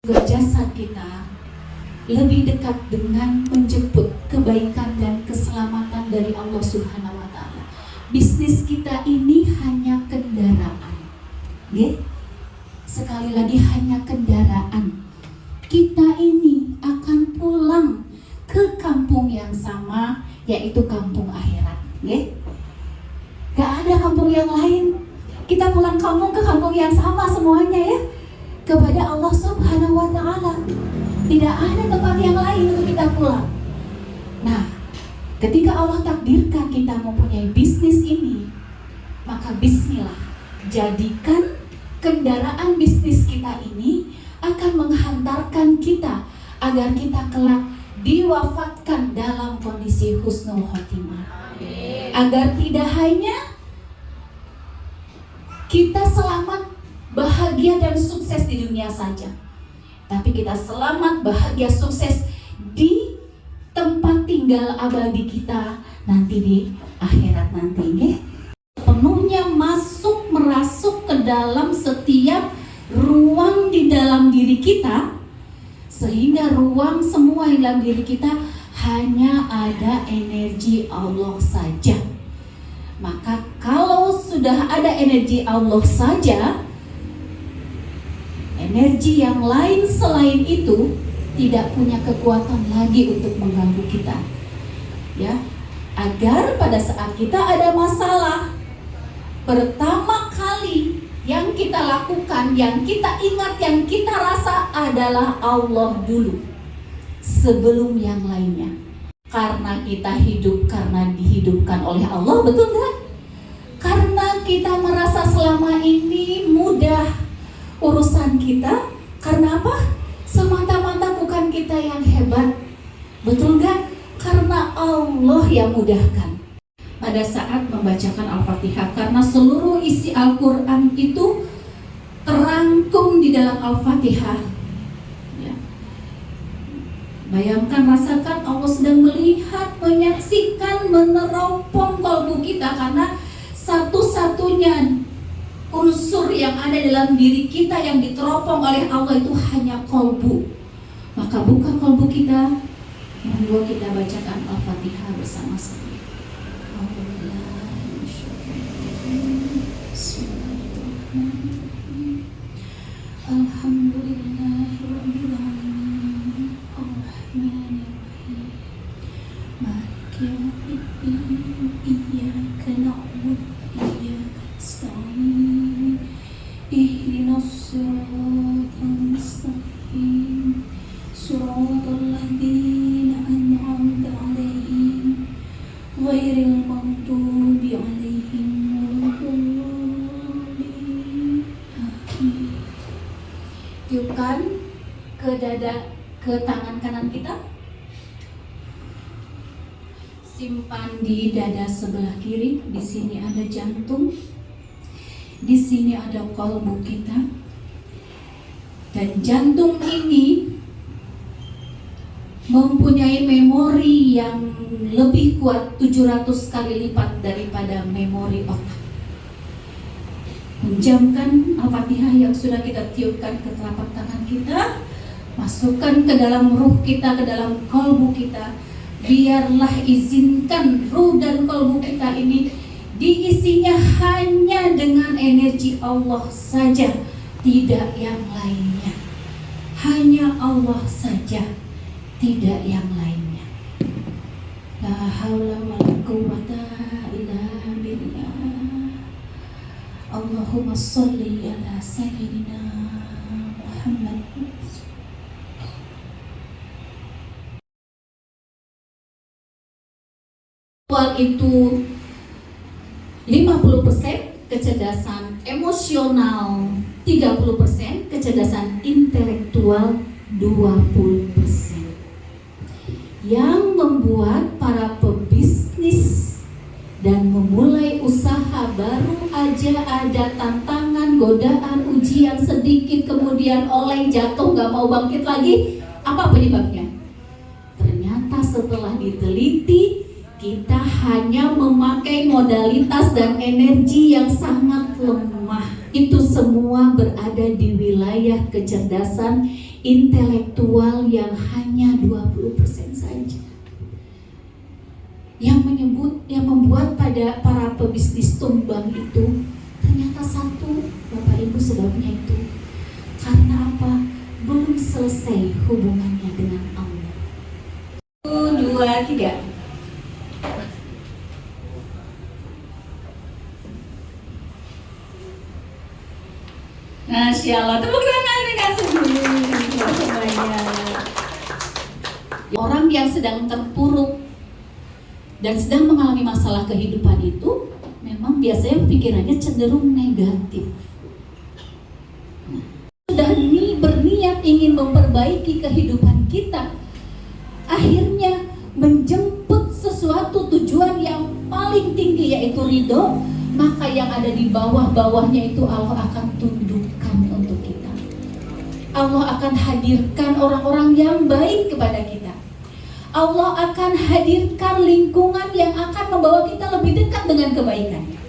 Jasad kita lebih dekat dengan menjemput kebaikan dan keselamatan dari Allah Subhanahu wa Ta'ala. Bisnis kita ini hanya kendaraan, sekali lagi hanya kendaraan. Kita ini akan pulang ke kampung yang sama, yaitu kampung akhirat. Gak ada kampung yang lain. Kita pulang kampung ke kampung yang sama semuanya ya, kepada Allah Subhanahu wa Ta'ala. Tidak ada tempat yang lain untuk kita pulang. Nah, ketika Allah takdirkan kita mempunyai bisnis ini, maka bismillah, jadikan kendaraan bisnis kita ini akan menghantarkan kita agar kita kelak diwafatkan dalam kondisi husnul khotimah. Agar tidak hanya kita selamat, bahagia dan sukses di dunia saja, tapi kita selamat, bahagia, sukses di tempat tinggal abadi kita nanti di akhirat nanti. Penuhnya masuk, merasuk ke dalam setiap ruang di dalam diri kita, sehingga ruang semua yang dalam diri kita hanya ada energi Allah saja. Maka kalau sudah ada energi Allah saja, energi yang lain selain itu tidak punya kekuatan lagi untuk mengganggu kita. Ya, agar pada saat kita ada masalah, pertama kali yang kita lakukan, yang kita ingat, yang kita rasa adalah Allah dulu sebelum yang lainnya. Karena kita hidup karena dihidupkan oleh Allah, betul nggak? Karena kita merasa selama ini mudah urusan kita, karena apa? Semata-mata bukan kita yang hebat, betul nggak? Karena Allah yang mudahkan. Pada saat membacakan Al-Fatihah, karena seluruh isi Al-Quran itu terangkum di dalam Al-Fatihah. Ya. Bayangkan, rasakan Allah sedang melihat, menyaksikan, meneropong kalbu kita, karena satu-satunya unsur yang ada dalam diri kita yang diteropong oleh Allah itu hanya kalbu. Maka buka kalbu kita, monggo kita bacakan Al-Fatihah bersama-sama. Alhamdulillahirabbil alamin, arrahmanirrahim, maliki yaumiddin, iyyaka na'budu wa iyyaka nasta'in, ihdinas siratal mustaqim, siratal ladzina an'amta 'alaihim, ghairil maghdubi 'alaihim waladdallin. Amin. Tiupkan ke dada, ke tangan kanan kita. Simpan di dada sebelah kiri. Di sini ada jantung. Di sini ada kalbu kita. Dan jantung ini mempunyai memori yang lebih kuat 700 kali lipat daripada memori otak. Menjamkan Al-Fatihah yang sudah kita tiupkan ke telapak tangan kita, masukkan ke dalam ruh kita, ke dalam kalbu kita. Biarlah izinkan ruh dan kalbu kita ini diisinya hanya dengan energi Allah saja, tidak yang lainnya. Hanya Allah saja, tidak yang lainnya. La haula wa la quwwata illa billah. Allahumma sholli ala sayyidina Muhammad. Itu 50% kecerdasan emosional, 30% kecerdasan intelektual, 20%. Yang membuat para pebisnis dan memulai usaha baru aja ada tantangan, godaan, ujian sedikit, kemudian oleng, jatuh, gak mau bangkit lagi. Apa penyebabnya? Ternyata setelah diteliti, kita hanya memakai modalitas dan energi yang sangat lemah. Itu semua berada di wilayah kecerdasan intelektual yang hanya 20% saja. Yang membuat pada para pebisnis tumbang itu ternyata satu, Bapak Ibu, sebabnya itu karena apa? Belum selesai hubungannya dengan Allah. 1, 2, 3. Masya Allah, tepuk tangan dengan semuanya. Orang yang sedang terpuruk dan sedang mengalami masalah kehidupan itu memang biasanya pikirannya cenderung negatif. Sudah berniat ingin memperbaiki kehidupan kita, akhirnya menjemput sesuatu tujuan yang paling tinggi, yaitu ridho, maka yang ada di bawah-bawahnya itu Allah akan tundukkan untuk kita. Allah akan hadirkan orang-orang yang baik kepada kita. Allah akan hadirkan lingkungan yang akan membawa kita lebih dekat dengan kebaikannya.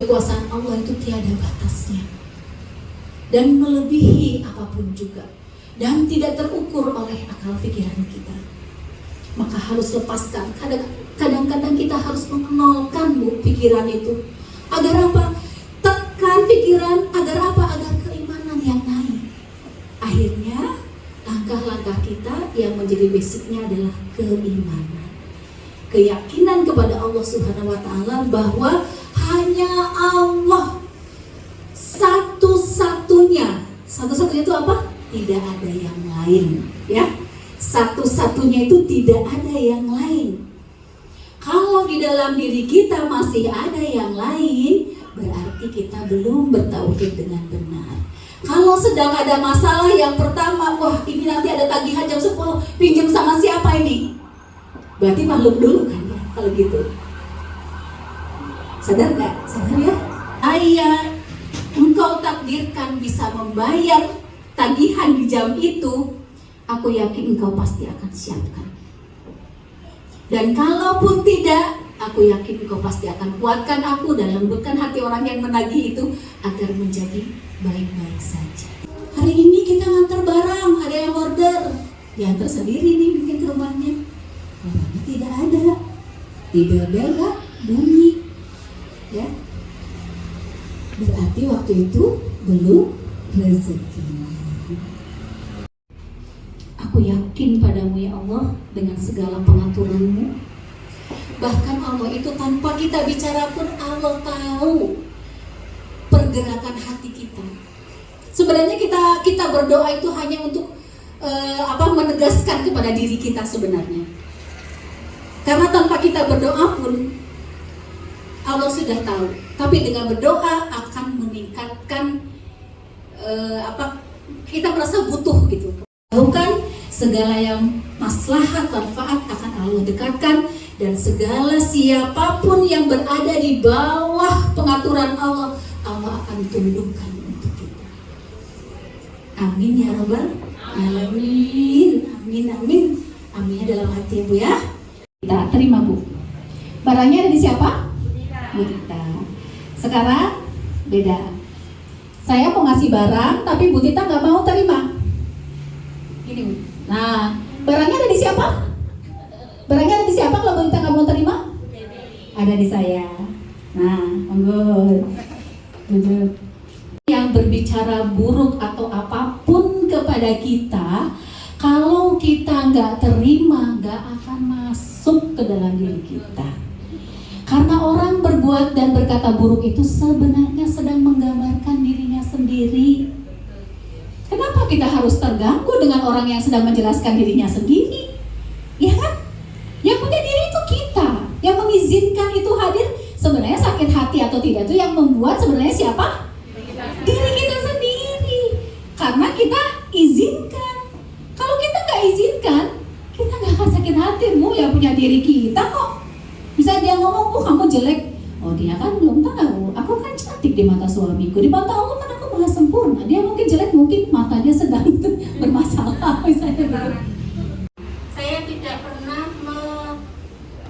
Kekuasaan Allah itu tiada batasnya dan melebihi apapun juga, dan tidak terukur oleh akal pikiran kita. Maka harus lepaskan. Kadang-kadang kita harus mengenalkan pikiran itu. Agar apa? Tekan pikiran. Agar apa? Agar keimanan yang naik. Akhirnya langkah-langkah kita yang menjadi basicnya adalah keimanan. Keyakinan kepada Allah Subhanahu wa Ta'ala bahwa hanya Allah satu-satunya. Satu-satunya itu apa? Tidak ada yang lain, ya. Satu-satunya itu tidak ada yang lain. Kalau di dalam diri kita masih ada yang lain, berarti kita belum bertauhid dengan benar. Kalau sedang ada masalah, yang pertama, wah ini nanti ada tagihan jam 10, pinjam sama siapa ini? Berarti makhluk dulu kan ya, kalau gitu. Sadar gak? Sadar ya? Ayah, engkau takdirkan bisa membayar tagihan di jam itu, aku yakin engkau pasti akan siapkan. Dan kalaupun tidak, aku yakin engkau pasti akan kuatkan aku dan lembutkan hati orang yang menagih itu agar menjadi baik-baik saja. Hari ini kita ngantar barang, ada yang order, diantar sendiri nih bikin ke rumahnya. Rumahnya tidak ada, di bel-bel gak bunyi, ya. Berarti waktu itu belum rezeki. Aku yakin padamu ya Allah dengan segala pengaturanmu. Bahkan Allah itu tanpa kita bicara pun Allah tahu pergerakan hati kita. Sebenarnya kita berdoa itu hanya untuk menegaskan kepada diri kita sebenarnya. Karena tanpa kita berdoa pun Allah sudah tahu. Tapi dengan berdoa akan meningkatkan kita merasa butuh gitu. Lakukan segala yang maslahat manfaat akan Allah dekatkan, dan segala siapapun yang berada di bawah pengaturan Allah, Allah akan tundukkan untuk kita. Amin ya Rabbal alamin. Amin amin. Aminnya dalam hati ya Bu ya. Kita terima Bu. Barangnya ada di siapa? Bu Tita. Sekarang beda. Saya mau ngasih barang tapi Bu Tita nggak mau terima. Ini Bu. Nah, barangnya ada di siapa? Barangnya ada di siapa kalau Bu Tita nggak mau terima? Ada di saya. Nah, monggo. Yang berbicara buruk atau apapun kepada kita, kalau kita nggak terima, nggak akan masuk ke dalam diri kita. Karena orang berbuat dan berkata buruk itu sebenarnya sedang menggambarkan dirinya sendiri. Kenapa kita harus terganggu dengan orang yang sedang menjelaskan dirinya sendiri? Ya kan? Yang punya diri itu kita. Yang mengizinkan itu hadir, sebenarnya sakit hati atau tidak itu yang membuat sebenarnya siapa? Diri kita sendiri. Karena kita izinkan. Kalau kita nggak izinkan, kita nggak akan sakit hati. Yang punya diri kita kok. Bisa dia ngomong, oh kamu jelek. Oh dia kan belum tahu. Aku kan cantik di mata suamiku. Di mata Allah kan aku maha sempurna. Dia mungkin jelek, mungkin matanya sedang bermasalah. Misalnya. Saya tidak pernah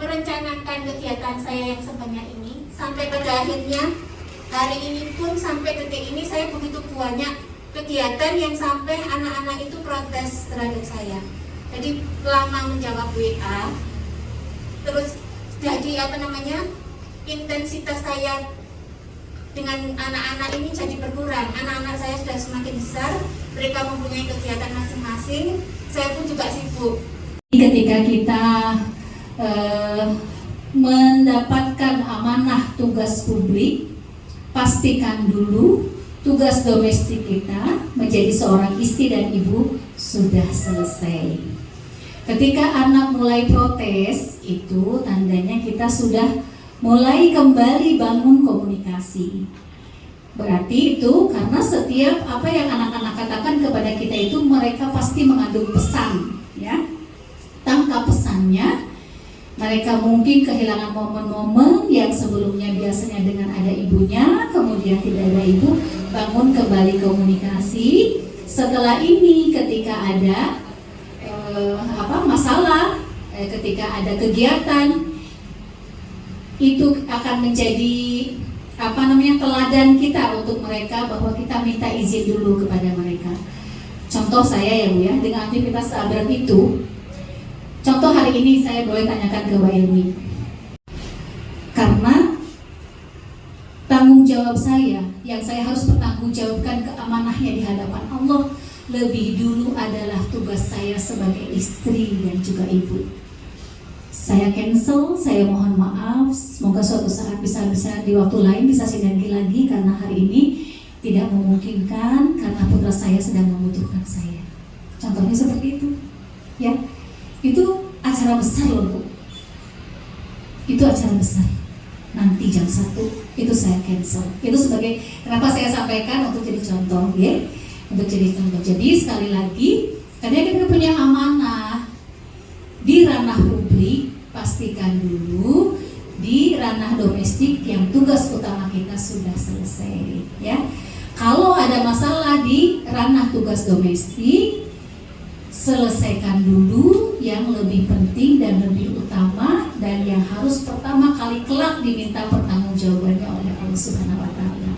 merencanakan kegiatan saya yang sebanyak ini. Sampai pada akhirnya hari ini pun sampai detik ini saya begitu banyak kegiatan yang sampai anak-anak itu protes terhadap saya. Jadi lama menjawab WA, terus jadi intensitas saya dengan anak-anak ini jadi berkurang. Anak-anak saya sudah semakin besar, mereka mempunyai kegiatan masing-masing, saya pun juga sibuk. Ketika kita mendapatkan amanah tugas publik, pastikan dulu tugas domestik kita menjadi seorang istri dan ibu sudah selesai. Ketika anak mulai protes, itu tandanya kita sudah mulai kembali bangun komunikasi. Berarti itu karena setiap apa yang anak-anak katakan kepada kita itu mereka pasti mengandung pesan, ya. Tangkap pesannya. Mereka mungkin kehilangan momen-momen yang sebelumnya biasanya dengan ada ibunya, kemudian tidak ada ibu, bangun kembali komunikasi. Setelah ini ketika ada masalah, ketika ada kegiatan, itu akan menjadi teladan kita untuk mereka bahwa kita minta izin dulu kepada mereka. Contoh saya ya Bu ya, dengan aktivitas sahabat itu. Contoh hari ini saya boleh tanyakan ke Mbak Ilmi. Karena tanggung jawab saya, yang saya harus bertanggungjawabkan keamanahnya di hadapan Allah, lebih dulu adalah tugas saya sebagai istri dan juga ibu. Saya cancel, saya mohon maaf. Semoga suatu saat bisa di waktu lain bisa sinergi lagi, karena hari ini tidak memungkinkan karena putra saya sedang membutuhkan saya. Contohnya seperti itu, ya. Itu acara besar loh Bu. Itu acara besar. Nanti jam 1 itu saya cancel. Itu sebagai kenapa saya sampaikan untuk jadi contoh, ya. Untuk jadi contoh. Jadi sekali lagi, karena kita punya amanah di ranah publik, pastikan dulu di ranah domestik yang tugas utama kita sudah selesai, ya. Kalau ada masalah di ranah tugas domestik, selesaikan dulu yang lebih penting dan lebih utama, dan yang harus pertama kali kelak diminta pertanggungjawabannya oleh Allah Subhanahu wa Ta'ala.